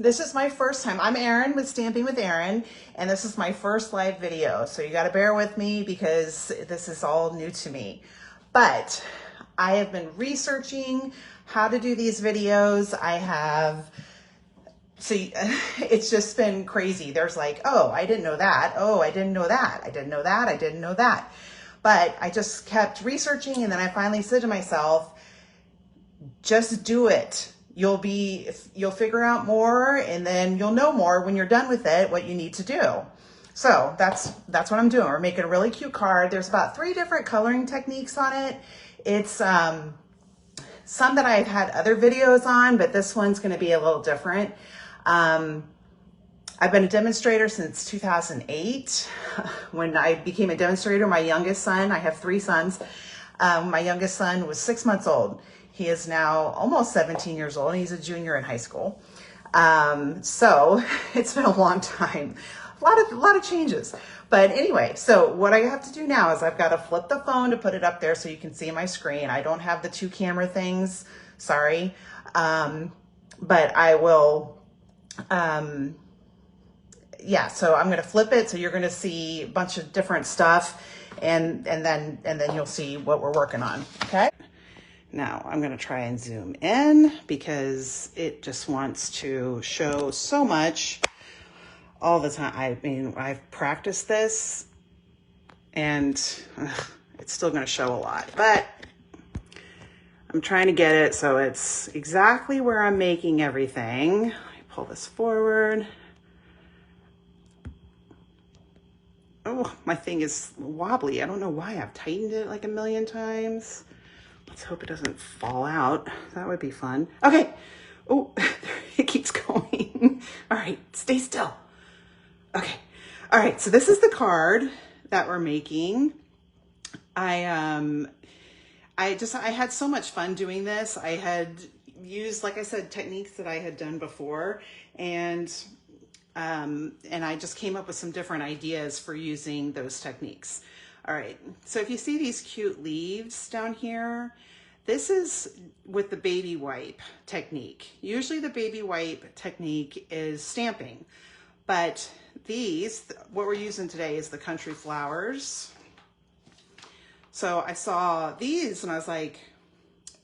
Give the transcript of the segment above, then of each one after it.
This is my first time. I'm Erin with Stamping with Erin, and this is my first live video. So you got to bear with me because this is all new to me. But I have been researching how to do these videos. It's just been crazy. There's like, oh, I didn't know that. Oh, I didn't know that. I didn't know that. I didn't know that. But I just kept researching, and then I finally said to myself, just do it. You'll figure out more, and then you'll know more when you're done with it, what you need to do. So that's what I'm doing. We're making a really cute card. There's about 3 different coloring techniques on it. It's some that I've had other videos on, but this one's going to be a little different. I've been a demonstrator since 2008. When I became a demonstrator, my youngest son, I have 3 sons. My youngest son was 6 months old. He is now almost 17 years old, and he's a junior in high school. So it's been a long time, a lot of changes. But anyway, so what I have to do now is I've got to flip the phone to put it up there so you can see my screen. I don't have the 2 camera things, sorry. But I will, yeah, so I'm going to flip it. So you're going to see a bunch of different stuff, and then you'll see what we're working on. Okay. Now I'm going to try and zoom in because it just wants to show so much all the time. I mean, I've practiced this and it's still going to show a lot, but I'm trying to get it so it's exactly where I'm making everything. Let me pull this forward. Oh, my thing is wobbly. I don't know why. I've tightened it like a million times. Let's hope it doesn't fall out. That would be fun. Okay. Oh, it keeps going. All right, stay still. Okay. All right, so this is the card that we're making. I had so much fun doing this. I had used, like I said, techniques that I had done before, and I just came up with some different ideas for using those techniques. All right, so if you see these cute leaves down here, this is with the baby wipe technique. Usually the baby wipe technique is stamping, but what we're using today is the country flowers. So I saw these and I was like,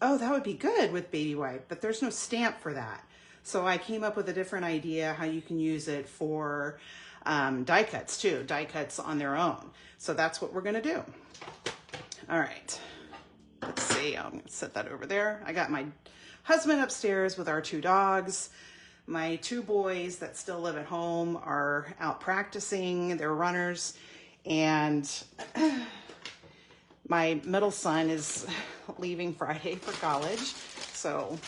oh, that would be good with baby wipe, but there's no stamp for that. So I came up with a different idea how you can use it for die cuts too, die cuts on their own. So that's what we're gonna do. All right, let's see, I'm gonna set that over there. I got my husband upstairs with our 2 dogs. My 2 boys that still live at home are out practicing, they're runners, and my middle son is leaving Friday for college. So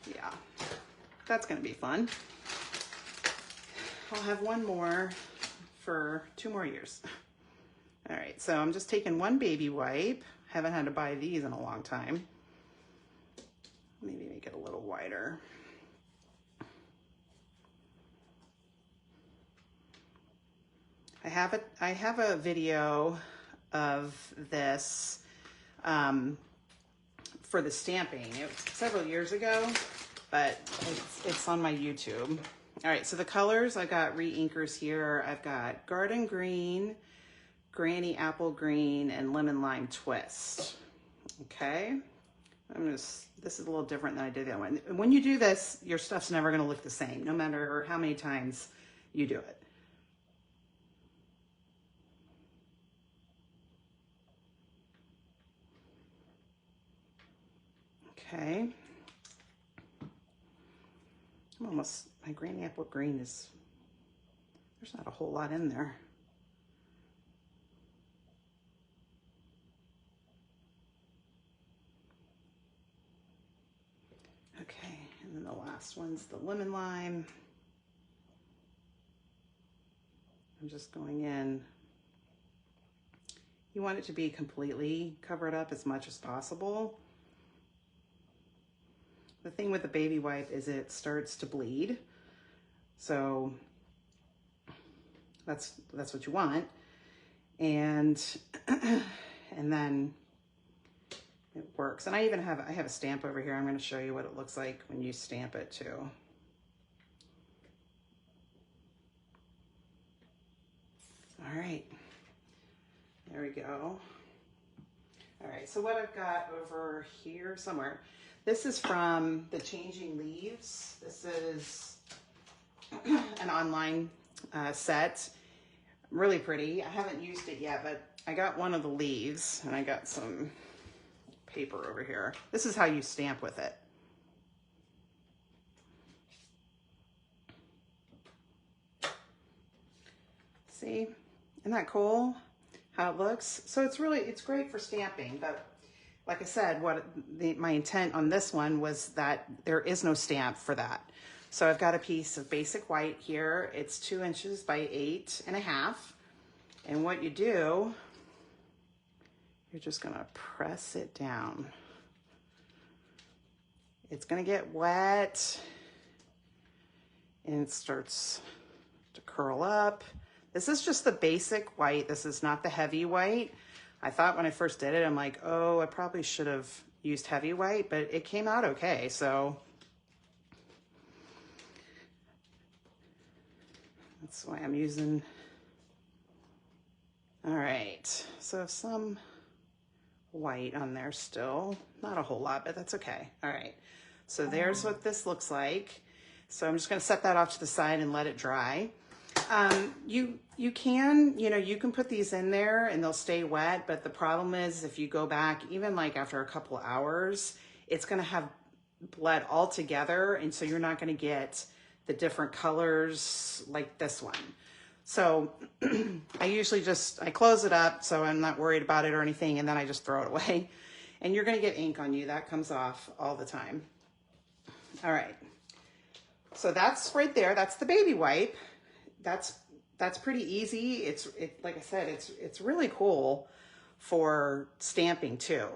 yeah, that's gonna be fun. I'll have 1 more for 2 more years. All right, so I'm just taking 1 baby wipe. Haven't had to buy these in a long time. Maybe make it a little wider. I have a video of this for the stamping. It was several years ago, but it's on my YouTube. All right, so the colors, I got re-inkers here. I've got Garden Green, Granny Apple Green, and Lemon Lime Twist. Okay, this is a little different than I did the other one. When you do this, your stuff's never gonna look the same, no matter how many times you do it. Okay. My Granny Apple Green there's not a whole lot in there. Okay, and then the last one's the Lemon Lime. I'm just going in. You want it to be completely covered up as much as possible. The thing with the baby wipe is it starts to bleed. So that's what you want. And then it works. And I have a stamp over here. I'm going to show you what it looks like when you stamp it too. All right, there we go. All right, so what I've got over here somewhere, this is from the Changing Leaves. This is an online set, really pretty. I haven't used it yet, but I got one of the leaves and I got some paper over here. This is how you stamp with it. See, isn't that cool how it looks? So it's great for stamping, but like I said, my intent on this one was that there is no stamp for that. So I've got a piece of basic white here. It's 2 inches by 8.5. And what you do, you're just gonna press it down. It's gonna get wet and it starts to curl up. This is just the basic white. This is not the heavy white. I thought when I first did it, I'm like, oh, I probably should have used heavy white, but it came out okay, so. That's why I'm using. All right, so some white on there still. Not a whole lot, but that's okay. All right, so there's what this looks like. So I'm just gonna set that off to the side and let it dry. You can put these in there and they'll stay wet, but the problem is if you go back, even like after a couple hours, it's gonna have bled all together, and so you're not gonna get the different colors like this one. So I usually I close it up so I'm not worried about it or anything, and then I just throw it away. And you're gonna get ink on you. That comes off all the time. All right, so that's right there. That's the baby wipe. That's pretty easy. Like I said, it's really cool for stamping too.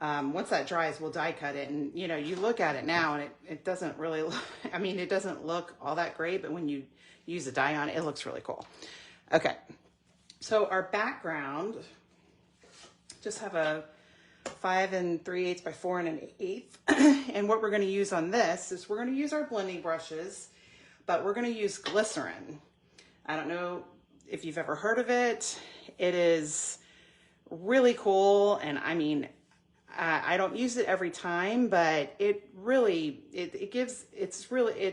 Once that dries, we'll die cut it, and you look at it now and it doesn't really look, I mean, it doesn't look all that great, but when you use a die on it, it looks really cool. Okay, so our background, just have a 5 3/8 by 4 1/8, and what we're going to use on this is we're going to use our blending brushes, but we're going to use glycerin. I don't know if you've ever heard of it. It is really cool, and I mean, I don't use it every time, but it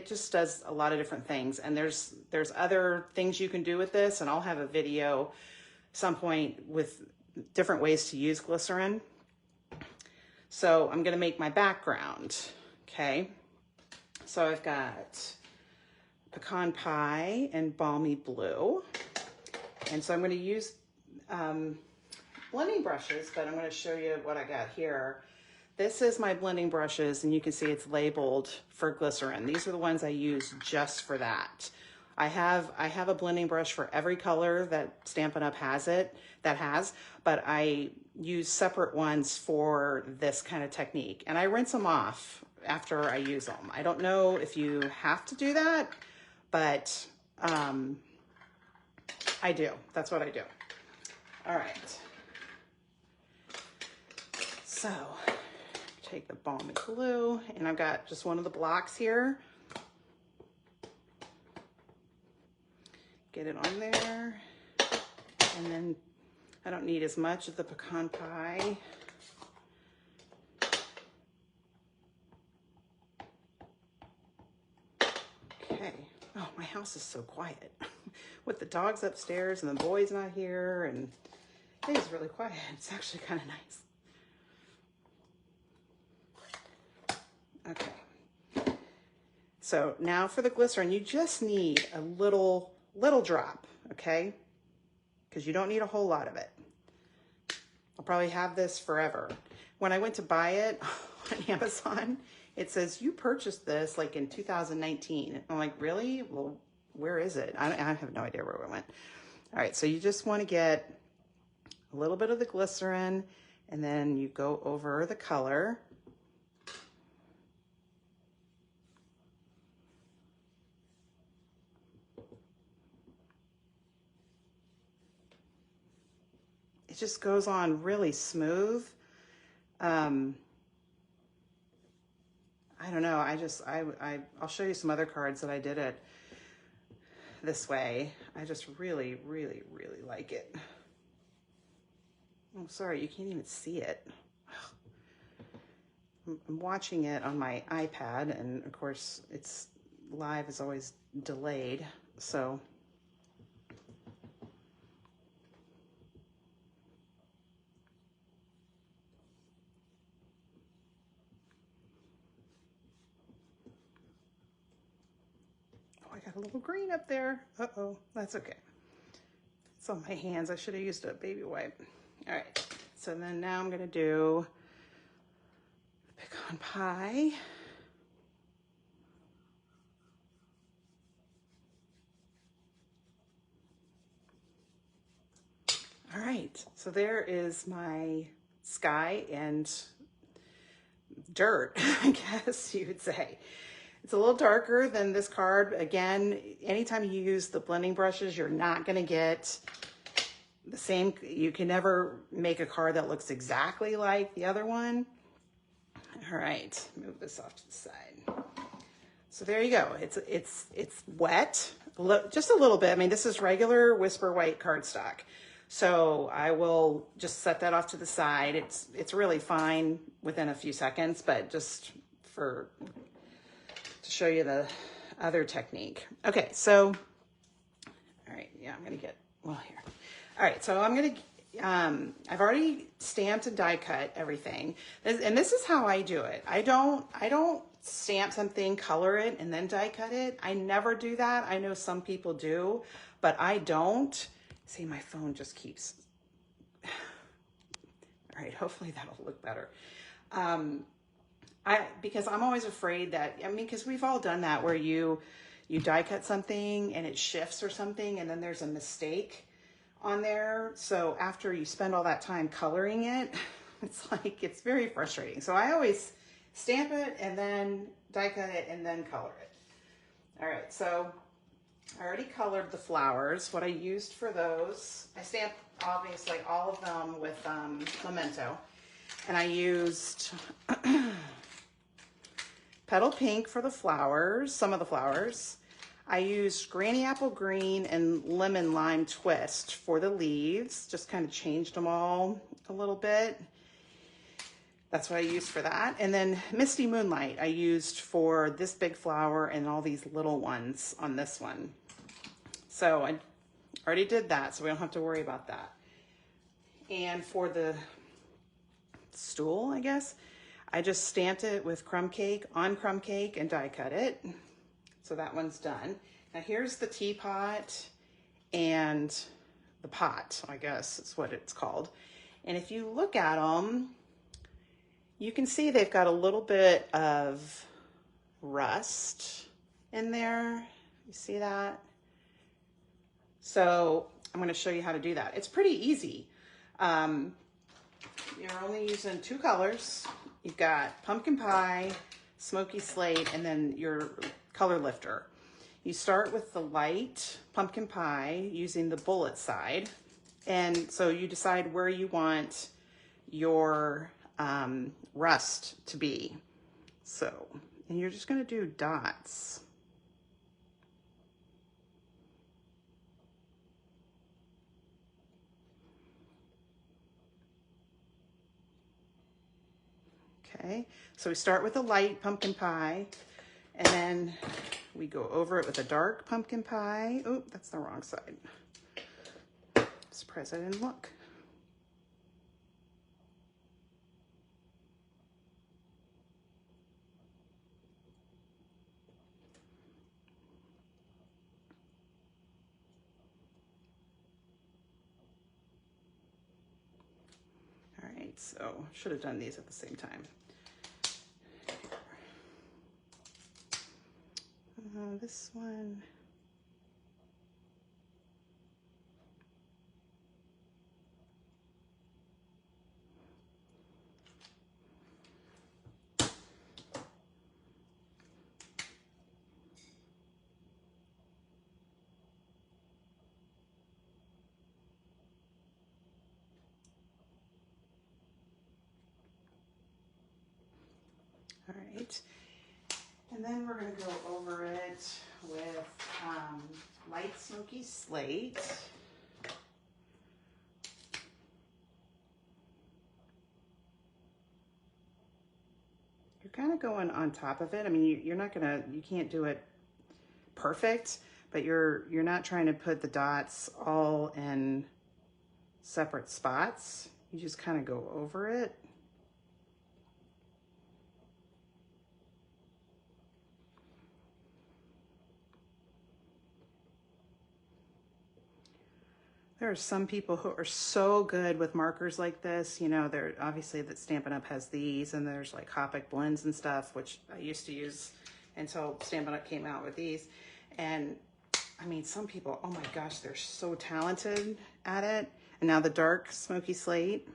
just does a lot of different things. And there's other things you can do with this, and I'll have a video some point with different ways to use glycerin. So I'm gonna make my background, okay? So I've got pecan pie and balmy blue. And so I'm gonna use blending brushes, but I'm going to show you what I got here. This is my blending brushes, and you can see it's labeled for glycerin. These are the ones I use just for that. I have a blending brush for every color that Stampin' Up! has, but I use separate ones for this kind of technique. And I rinse them off after I use them. I don't know if you have to do that, but I do. That's what I do. All right. So take the balmy blue, and I've got just one of the blocks here. Get it on there, and then I don't need as much of the pecan pie. Okay. Oh, my house is so quiet with the dogs upstairs and the boys not here, and it is really quiet. It's actually kind of nice. Okay, so now for the glycerin, you just need a little drop, okay? Because you don't need a whole lot of it. I'll probably have this forever. When I went to buy it on Amazon, it says you purchased this like in 2019. I'm like, really? Well, where is it? I have no idea where it went. All right, so you just want to get a little bit of the glycerin, and then you go over the color. It just goes on really smooth. I don't know. I'll show you some other cards that I did at this way. I just really, really, really like it. Oh, sorry, you can't even see it. I'm watching it on my iPad, and of course, it's live is always delayed, so. Oh, I got a little green up there. Uh-oh, that's okay. It's on my hands. I should have used a baby wipe. All right, so then now I'm gonna do pecan pie. All right, so there is my sky and dirt, I guess you would say. It's a little darker than this card. Again, anytime you use the blending brushes, you're not gonna get the same. You can never make a card that looks exactly like the other one. All right, move this off to the side. So there you go. It's wet, just a little bit. I mean, this is regular Whisper White cardstock. So I will just set that off to the side. It's really fine within a few seconds, but just to show you the other technique. Okay, so, all right, yeah, I'm gonna get, well, here. All right, so I'm gonna, I've already stamped and die cut everything. And this is how I do it. I don't stamp something, color it, and then die cut it. I never do that. I know some people do, but I don't. See, my phone just keeps, all right, hopefully that'll look better. Because I'm always afraid that, I mean, because we've all done that where you die cut something and it shifts or something and then there's a mistake on there. So after you spend all that time coloring it, it's very frustrating. So I always stamp it and then die cut it and then color it. All right, so I already colored the flowers. What I used for those, I stamped obviously all of them with Memento. And I used Petal Pink for the flowers, some of the flowers. I used Granny Apple Green and Lemon Lime Twist for the leaves. Just kind of changed them all a little bit. That's what I used for that. And then Misty Moonlight I used for this big flower and all these little ones on this one. So I already did that, so we don't have to worry about that. And for the stool, I guess, I just stamped it with crumb cake on crumb cake and die cut it. So that one's done. Now here's the teapot and the pot, I guess is what it's called. And if you look at them, you can see they've got a little bit of rust in there. You see that? So I'm going to show you how to do that. It's pretty easy. You're only using 2 colors. You've got pumpkin pie, smoky slate, and then your color lifter. You start with the light pumpkin pie using the bullet side. And so you decide where you want your rust to be. So, and you're just going to do dots. Okay, so we start with a light pumpkin pie, and then we go over it with a dark pumpkin pie. Oh, that's the wrong side. Surprised I didn't look. All right, so should have done these at the same time. This one. All right, and then we're going to go over it with light smoky slate. You're kind of going on top of it. I mean, you're not gonna, you can't do it perfect, but you're not trying to put the dots all in separate spots. You just kind of go over it. There are some people who are so good with markers like this. You know, they're obviously that Stampin' Up! Has these, and there's like Copic blends and stuff, which I used to use until Stampin' Up! Came out with these. And I mean, some people, oh my gosh, they're so talented at it. And now the dark smoky slate.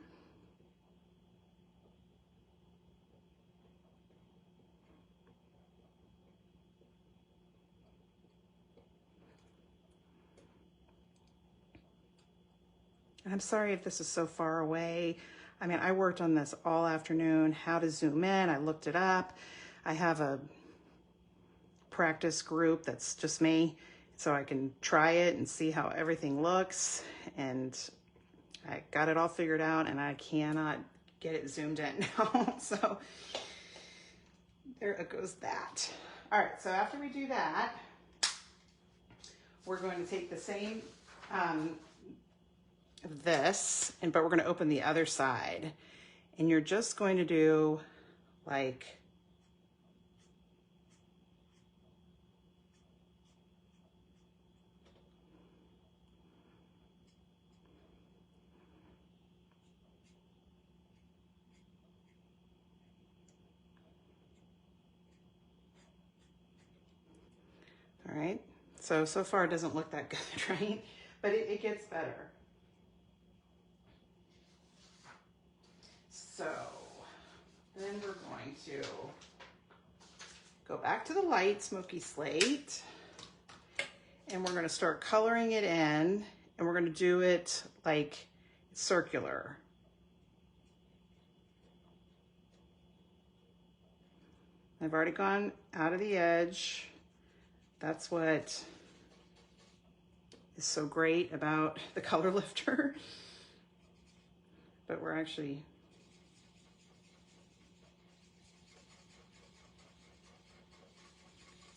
And I'm sorry if this is so far away. I mean, I worked on this all afternoon, how to zoom in. I looked it up. I have a practice group that's just me, so I can try it and see how everything looks. And I got it all figured out, and I cannot get it zoomed in now. So there it goes that. All right, so after we do that, we're going to take the same but we're going to open the other side, and you're just going to do like all right. So far it doesn't look that good, right? But it gets better. So then we're going to go back to the light smoky slate, and we're going to start coloring it in, and we're going to do it like circular. I've already gone out of the edge. That's what is so great about the color lifter. But we're actually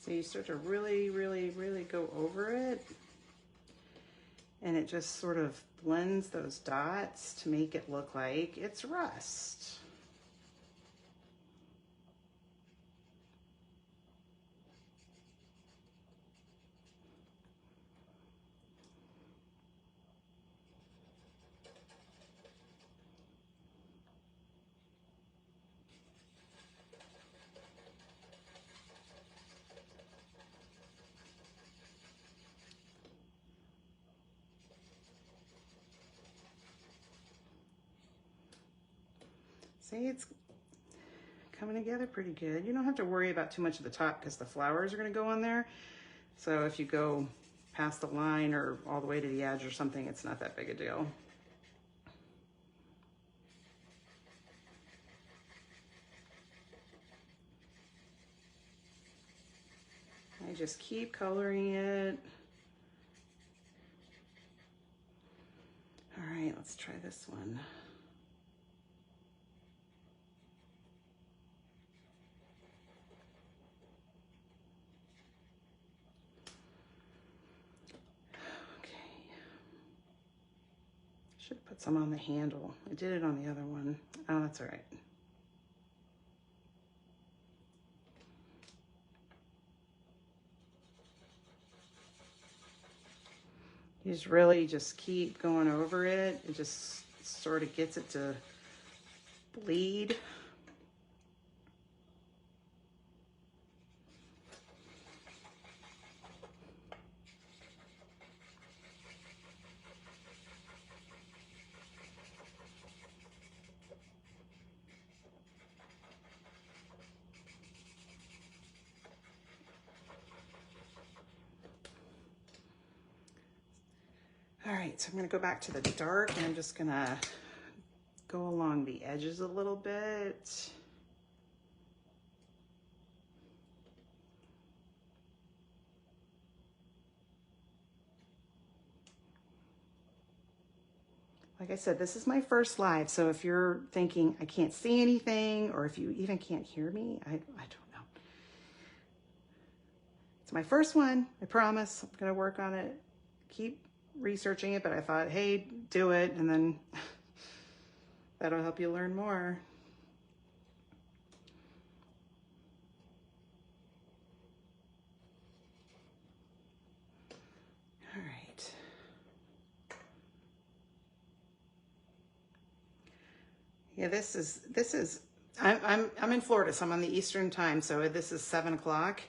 so you start to really, really, really go over it, and it just sort of blends those dots to make it look like it's rust. See, it's coming together pretty good. You don't have to worry about too much at the top because the flowers are going to go on there. So if you go past the line or all the way to the edge or something, it's not that big a deal. I just keep coloring it. All right, let's try this one. Should put some on the handle. I did it on the other one. Oh, that's all right. You just really just keep going over it. It just sort of gets it to bleed. All right, so I'm gonna go back to the dark, and I'm just gonna go along the edges a little bit. like I said, this is my first live. So if you're thinking I can't see anything, or if you even can't hear me, I don't know. It's my first one. I promise I'm going to work on it. Keep researching it, but I thought, hey, do it. And then that'll help you learn more. All right. Yeah, this is I'm in Florida, so I'm on the Eastern time, so this is 7 o'clock.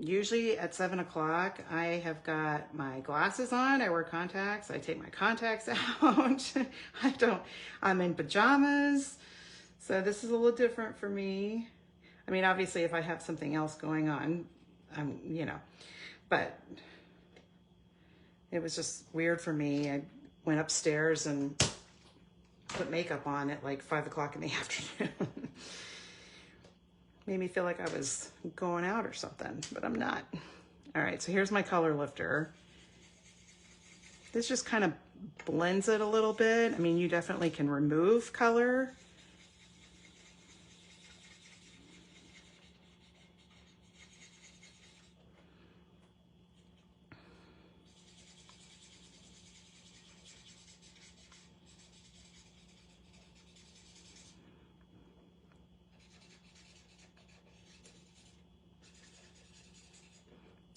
Usually at 7 o'clock, I have got my glasses on. I wear contacts. I take my contacts out. I'm in pajamas. So this is a little different for me. I mean, obviously if I have something else going on, you know, but it was just weird for me. I went upstairs and put makeup on at like 5 o'clock in the afternoon. Made me feel like I was going out or something, but I'm not. All right, so here's my color lifter. This just kind of blends it a little bit. I mean, you definitely can remove color.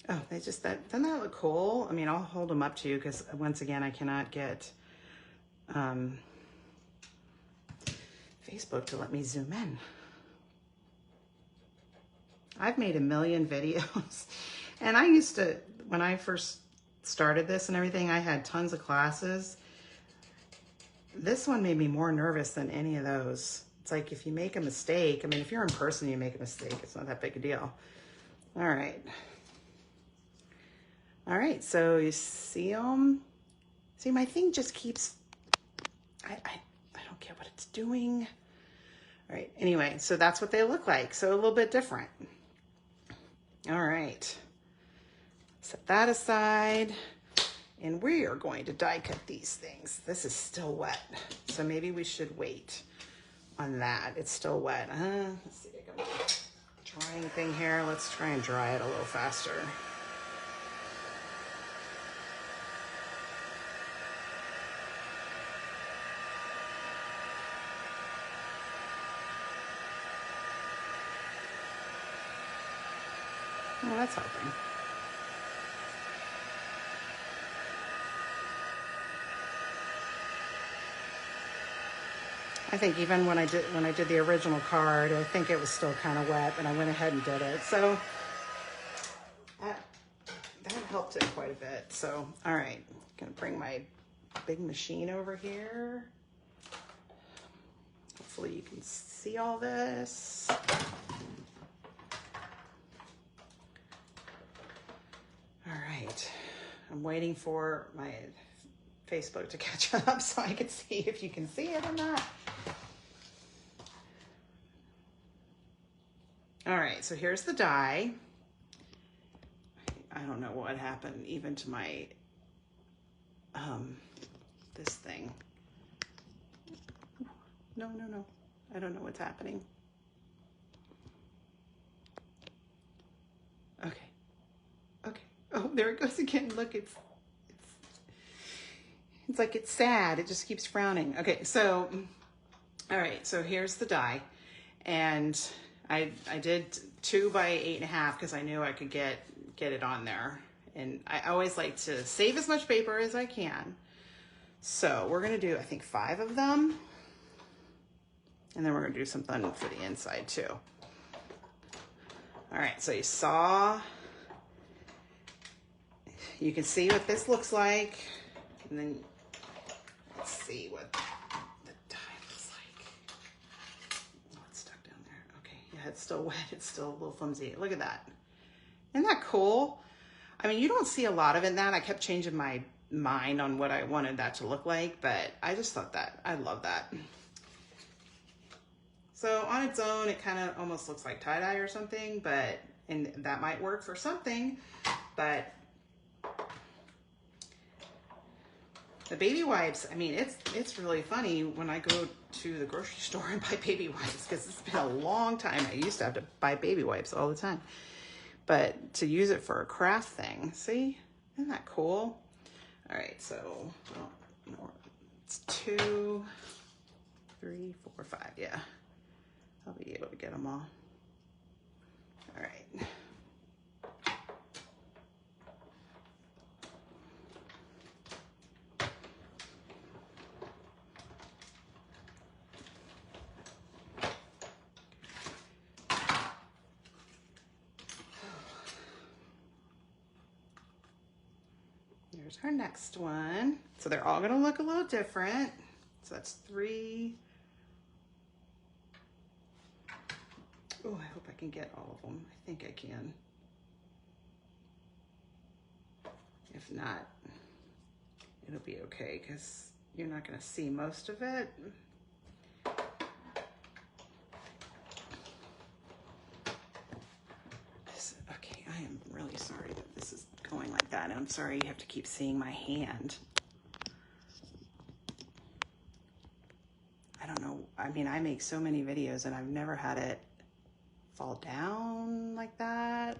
Oh, doesn't that look cool? I mean, I'll hold them up to you because once again, I cannot get Facebook to let me zoom in. I've made a million videos and I used to, when I first started this and everything, I had tons of classes. This one made me more nervous than any of those. It's like if you make a mistake, I mean, if you're in person, you make a mistake, it's not that big a deal. All right. All right, so you see them? See, my thing just keeps, I don't get what it's doing. All right, anyway, so that's what they look like. So a little bit different. All right, set that aside. And we are going to die cut these things. This is still wet, so maybe we should wait on that. It's still wet. Let's see, I got a drying thing here. Let's try and dry it a little faster. Well, that's helping. I think even when I did the original card, I think it was still kind of wet, and I went ahead and did it. So that helped it quite a bit. So, all right, gonna bring my big machine over here. Hopefully you can see all this. All right, I'm waiting for my Facebook to catch up so I can see if you can see it or not. All right, so here's the die. I don't know what happened even to my, this thing. No, I don't know what's happening. Okay. Oh, there it goes again. Look, it's like it's sad. It just keeps frowning. Okay, so, all right, so here's the die. And I did 2 by 8.5 because I knew I could get it on there. And I always like to save as much paper as I can. So we're gonna do, I think, 5 of them. And then we're gonna do something for the inside too. All right, so you can see what this looks like. And then let's see what the die looks like. Oh, it's stuck down there. Okay, yeah, it's still wet. It's still a little flimsy. Look at that. Isn't that cool? I mean, you don't see a lot of it in that. I kept changing my mind on what I wanted that to look like, but I just thought that, I love that. So on its own, it kind of almost looks like tie-dye or something, and that might work for something, but The baby wipes, I mean, it's really funny when I go to the grocery store and buy baby wipes, because it's been a long time. I used to have to buy baby wipes all the time. But to use it for a craft thing, see? Isn't that cool? All right, so it's 2, 3, 4, 5, yeah. I'll be able to get them all. All right. Here's our next one. So they're all gonna look a little different. So that's 3. Oh, I hope I can get all of them. I think I can. If not, it'll be okay, because you're not gonna see most of it. Okay, I am really sorry that this is going like that, and I'm sorry you have to keep seeing my hand. I don't know, I mean, I make so many videos and I've never had it fall down like that.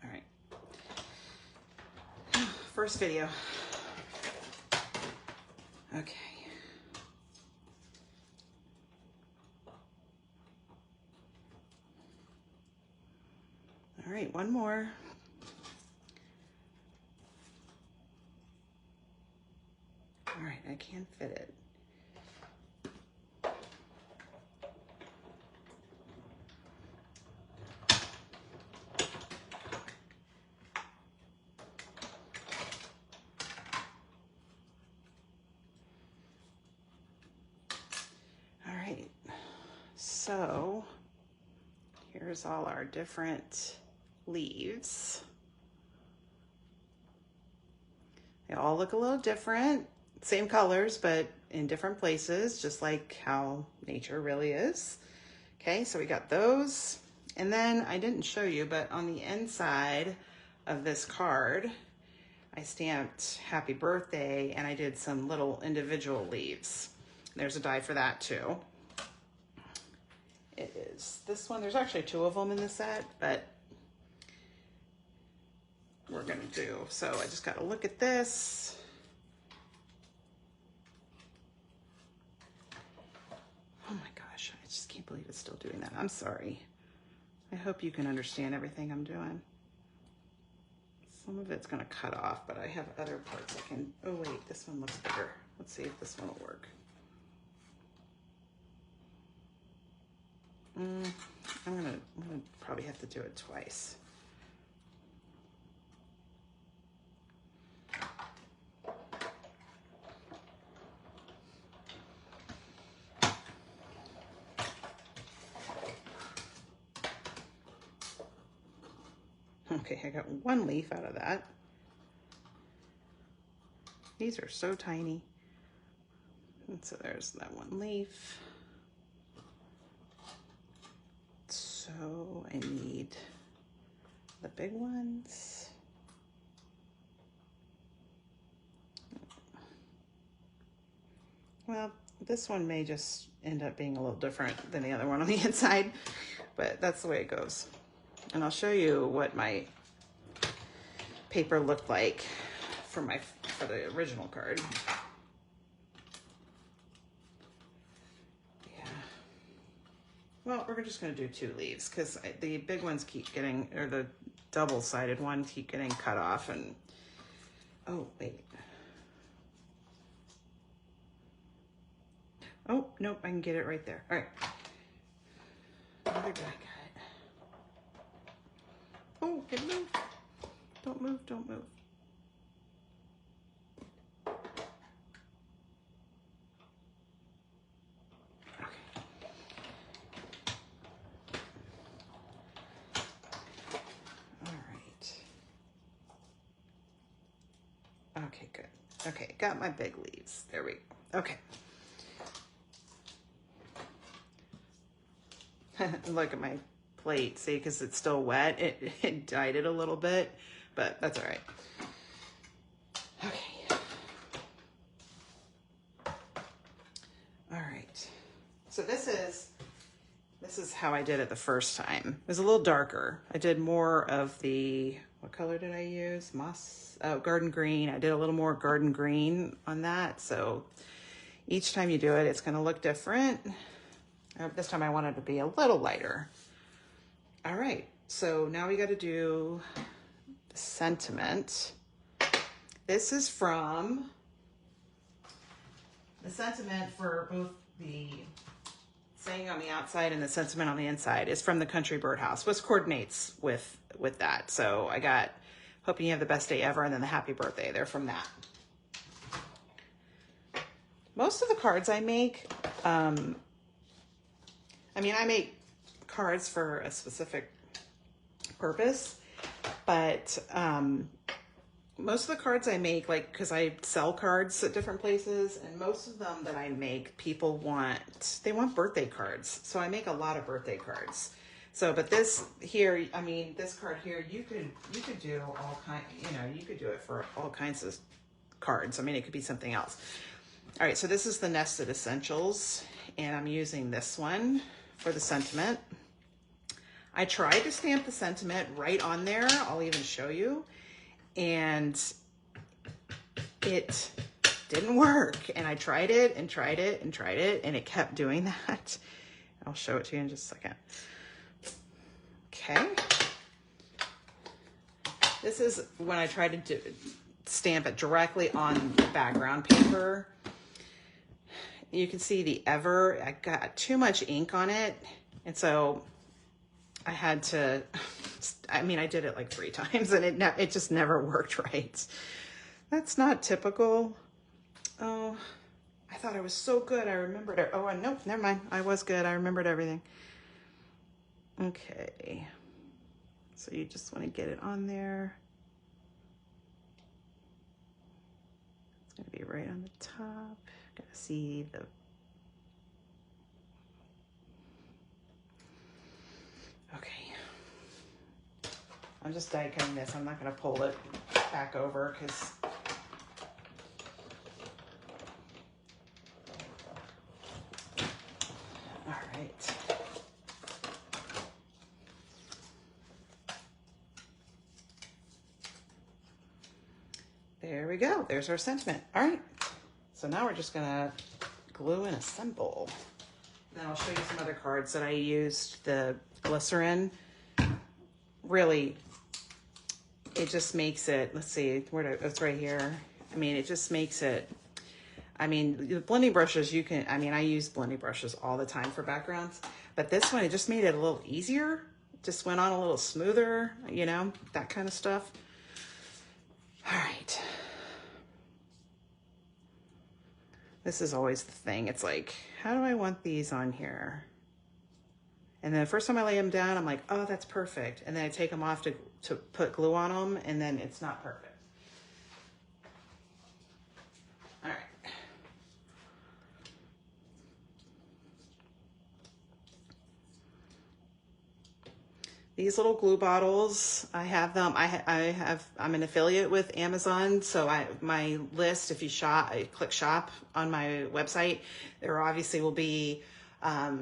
All right. First video. Okay. All right, one more. All right, I can fit it. All right, so here's all our different leaves. They all look a little different, same colors, but in different places, just like how nature really is. Okay, so we got those. And then I didn't show you, but on the inside of this card, I stamped happy birthday, and I did some little individual leaves. There's a die for that too. It is this one. There's actually 2 of them in the set, but we're gonna do. So I just gotta look at this. Oh my gosh, I just can't believe it's still doing that. I'm sorry. I hope you can understand everything I'm doing. Some of it's gonna cut off, but I have other parts I can, oh wait, this one looks bigger. Let's see if this one will work. I'm gonna probably have to do it twice. Okay, I got 1 leaf out of that. These are so tiny. And so there's that 1 leaf. So I need the big ones. Well, this one may just end up being a little different than the other one on the inside, but that's the way it goes. And I'll show you what my paper looked like for the original card. Yeah. Well, we're just gonna do 2 leaves, because the big ones keep getting, or the double-sided ones keep getting cut off, and oh wait. Oh nope, I can get it right there. All right. Another die cut. Oh, it moved. Don't move, don't move. Okay. All right. Okay, good. Okay, got my big leaves. There we go. Okay. Look at my plate, see, because it's still wet. It dyed it a little bit, but that's all right. Okay. All right. So this is how I did it the first time. It was a little darker. I did more of the, what color did I use? Moss, oh, garden green. I did a little more garden green on that. So each time you do it, it's gonna look different. This time I wanted to be a little lighter. All right, so now we gotta do the sentiment. This is from the sentiment for both the saying on the outside and the sentiment on the inside is from the Country Birdhouse, which coordinates with that. So I got hoping you have the best day ever, and then the happy birthday. They're from that. Most of the cards I make, I mean, I make cards for a specific purpose, but most of the cards I make, like, because I sell cards at different places, and most of them that I make, people they want birthday cards. So I make a lot of birthday cards. So, but this here, I mean, this card here, you could do all kind, you could do it for all kinds of cards. I mean, it could be something else. All right, so this is the Nested Essentials, and I'm using this one for the sentiment. I tried to stamp the sentiment right on there. I'll even show you. And it didn't work. And I tried it and tried it and tried it, and it kept doing that. I'll show it to you in just a second. Okay. This is when I tried to stamp it directly on the background paper. You can see the ever, I got too much ink on it. And so I had to, I mean, I did it like 3 times, and it just never worked right. That's not typical. Oh, I thought I was so good. I remembered it. Oh, nope, never mind. I was good. I remembered everything. Okay. So you just want to get it on there. It's going to be right on the top. Gotta see the okay. I'm just die cutting this. I'm not gonna pull it back over because all right. There we go. There's our sentiment. All right. So now we're just gonna glue and assemble. Then I'll show you some other cards that I used. The Glycerin, really, it just makes it, let's see, it's right here. I mean, it just makes it, I mean, the blending brushes, I use blending brushes all the time for backgrounds, but this one, it just made it a little easier. It just went on a little smoother, that kind of stuff. All right. This is always the thing. It's like, how do I want these on here? And then the first time I lay them down, I'm like, oh, that's perfect. And then I take them off to put glue on them, and then it's not perfect. All right. These little glue bottles, I have them. I'm an affiliate with Amazon, so my list, if you click shop on my website, there obviously will be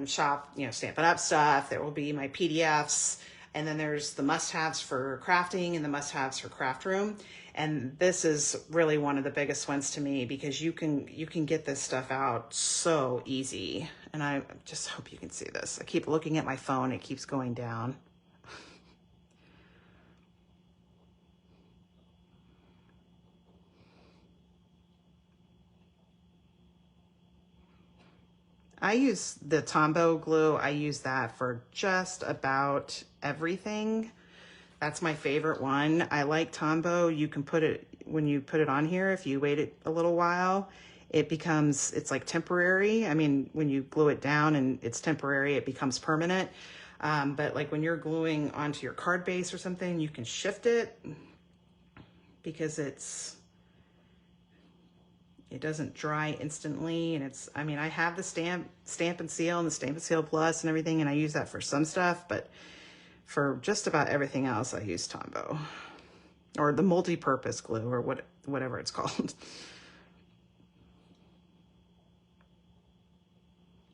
shop, Stampin' Up stuff. There will be my PDFs, and then there's the must-haves for crafting and the must-haves for craft room. And this is really one of the biggest ones to me because you can get this stuff out so easy. And I just hope you can see this. I keep looking at my phone. It keeps going down. I use the Tombow glue. I use that for just about everything. That's my favorite one. I like Tombow. You can put it, when you put it on here, if you wait it a little while, it's like temporary. I mean, when you glue it down and it's temporary, it becomes permanent. But like when you're gluing onto your card base or something, you can shift it because it doesn't dry instantly, and I have the Stamp and Seal and the Stamp and Seal Plus and everything, and I use that for some stuff, but for just about everything else, I use Tombow or the multi-purpose glue or whatever it's called.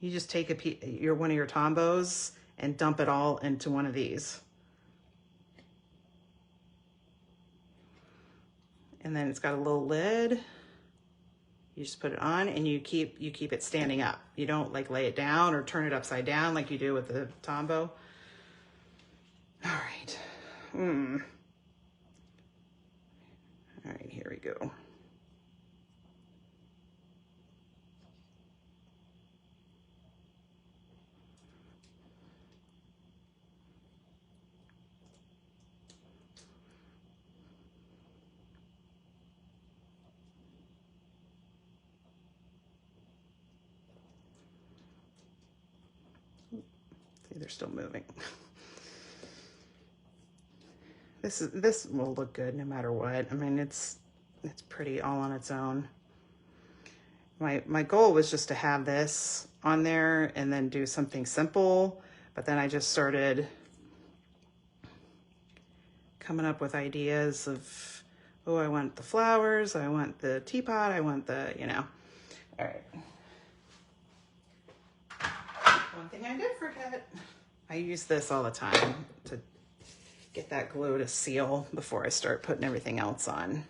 You just take one of your Tombos and dump it all into one of these. And then it's got a little lid. You just put it on and you keep it standing up. You don't like lay it down or turn it upside down like you do with the Tombow. All right. All right, here we go. See, they're still moving. This will look good no matter what. I mean, it's pretty all on its own. My goal was just to have this on there and then do something simple, but then I just started coming up with ideas of, oh, I want the flowers, I want the teapot, I want the, you know. All right. One thing I did forget, I use this all the time to get that glue to seal before I start putting everything else on.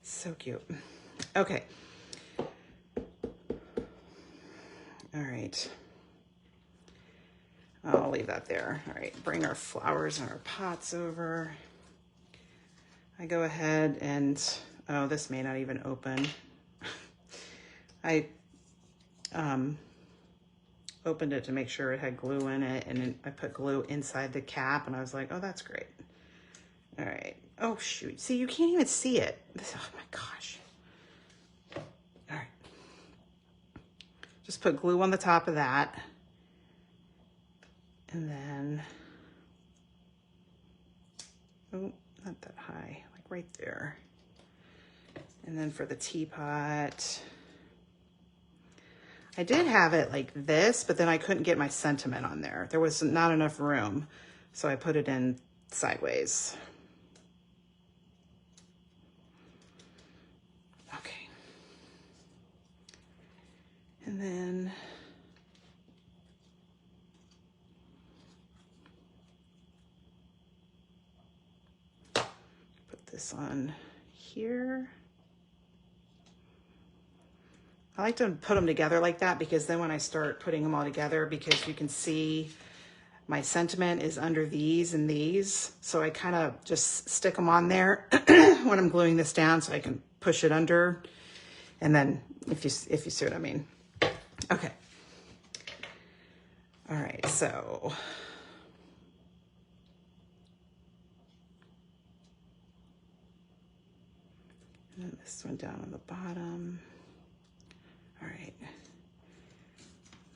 So cute. Okay. All right. I'll leave that there. All right, bring our flowers and our pots over. I go ahead and, oh, this may not even open. I opened it to make sure it had glue in it, and then I put glue inside the cap, and I was like, oh, that's great. All right. Oh, shoot. See, you can't even see it. Oh, my gosh. All right. Just put glue on the top of that. And then, oh, not that high, like right there. And then for the teapot, I did have it like this, but then I couldn't get my sentiment on there. There was not enough room, so I put it in sideways. Okay. And then put this on here. I like to put them together like that because then when I start putting them all together, because you can see my sentiment is under these and these. So I kind of just stick them on there when I'm gluing this down so I can push it under. And then if you see what I mean. Okay. All right, so. And then this one down on the bottom. All right,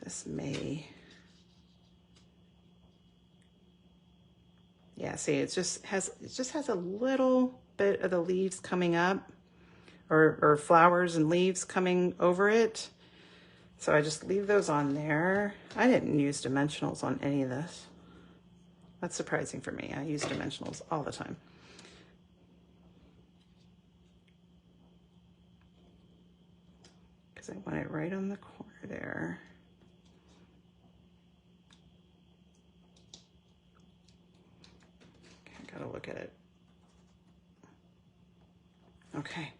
this may, yeah, see, it just has a little bit of the leaves coming up, or flowers and leaves coming over it. So I just leave those on there. I didn't use dimensionals on any of this. That's surprising for me. I use dimensionals all the time. Because I want it right on the corner there. Okay, I gotta look at it. Okay.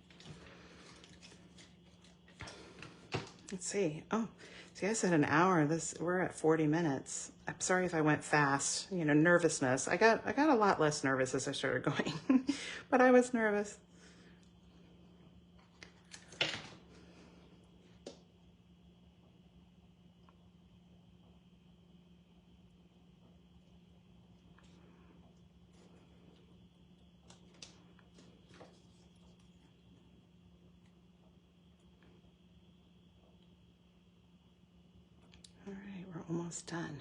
Let's see. Oh, see, I said an hour. We're at 40 minutes. I'm sorry if I went fast. You know, nervousness. I got a lot less nervous as I started going, but I was nervous. All right, we're almost done.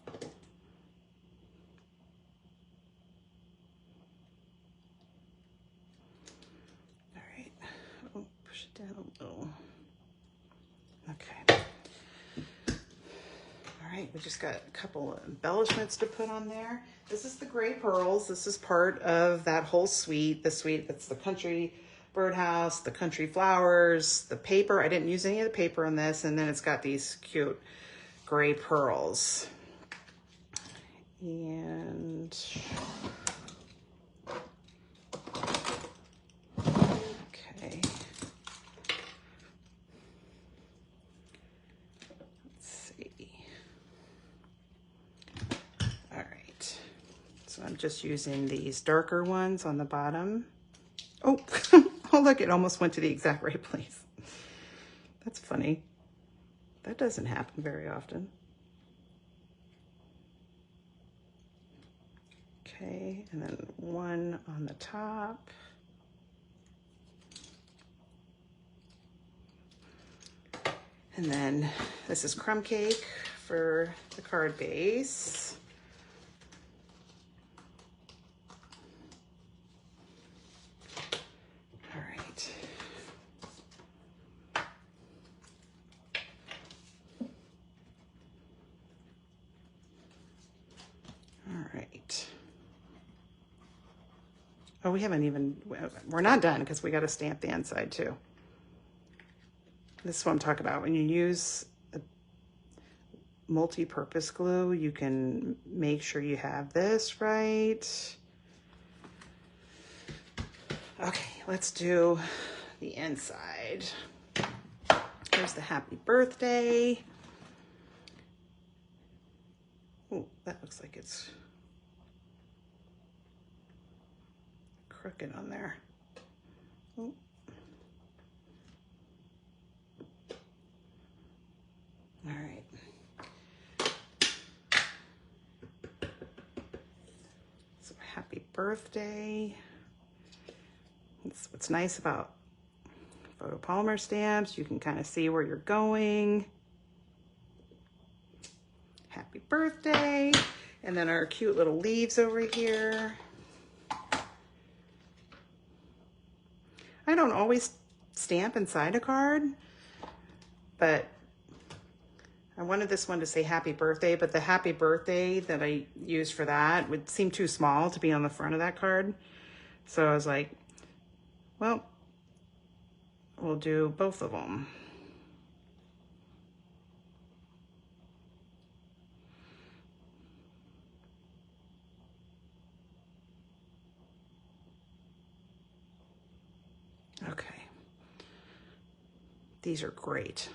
All right, oh, push it down a little. Okay. All right, we just got a couple of embellishments to put on there. This is the gray pearls. This is part of that whole suite, the suite that's the country birdhouse, the country flowers, the paper. I didn't use any of the paper on this. And then it's got these cute gray pearls. And okay. Let's see. All right. So I'm just using these darker ones on the bottom. Oh, oh look, it almost went to the exact right place. That's funny. That doesn't happen very often. Okay, and then one on the top. And then this is crumb cake for the card base. All right. All right. Oh, we haven't even, we're not done because we got to stamp the inside too. This is what I'm talking about. When you use a multi-purpose glue, you can make sure you have this right. Okay, let's do the inside. Here's the happy birthday. Oh, that looks like it's crooked on there. Oh. All right. So happy birthday. That's what's nice about photopolymer stamps. You can kind of see where you're going. Happy birthday. And then our cute little leaves over here. I don't always stamp inside a card, but I wanted this one to say happy birthday, but the happy birthday that I used for that would seem too small to be on the front of that card. So I was like, well, we'll do both of them. Okay. These are great.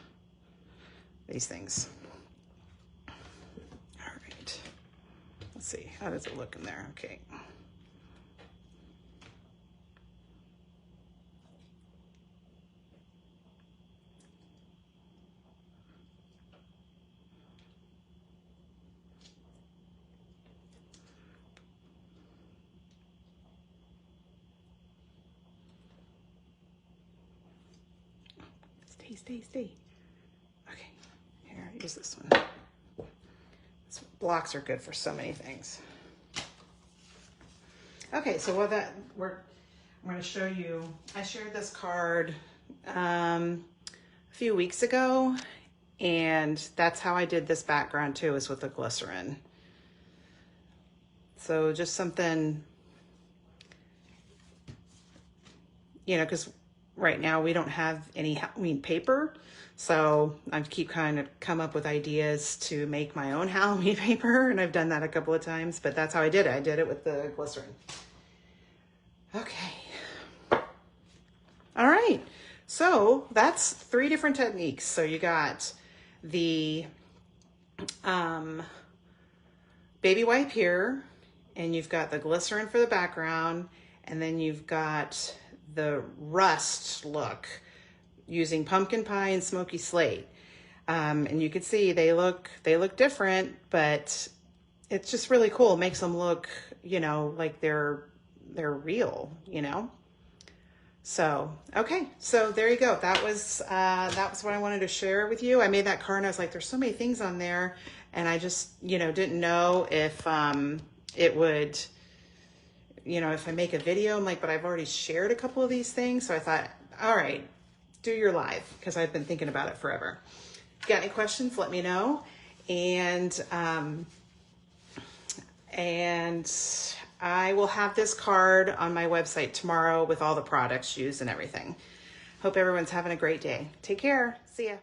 These things. All right. Let's see. How does it look in there? Okay. Stay. Okay, here, use this one. Blocks are good for so many things. Okay, so I'm going to show you, I shared this card a few weeks ago, and that's how I did this background too, is with the glycerin. So just something, you know, because right now we don't have any Halloween paper, so I keep kind of come up with ideas to make my own Halloween paper, and I've done that a couple of times, but that's how I did it. I did it with the glycerin. Okay. All right. So that's 3 different techniques. So you got the baby wipe here, and you've got the glycerin for the background, and then you've got the rust look using pumpkin pie and smoky slate. And you can see they look different, but it's just really cool. It makes them look, you know, like they're real, you know? So, okay. So there you go. That was what I wanted to share with you. I made that card and I was like, there's so many things on there. And I just, you know, didn't know if, it would, you know, if I make a video, I'm like, but I've already shared a couple of these things. So I thought, all right, do your live, because I've been thinking about it forever. If you got any questions, let me know. And I will have this card on my website tomorrow with all the products used and everything. Hope everyone's having a great day. Take care. See ya.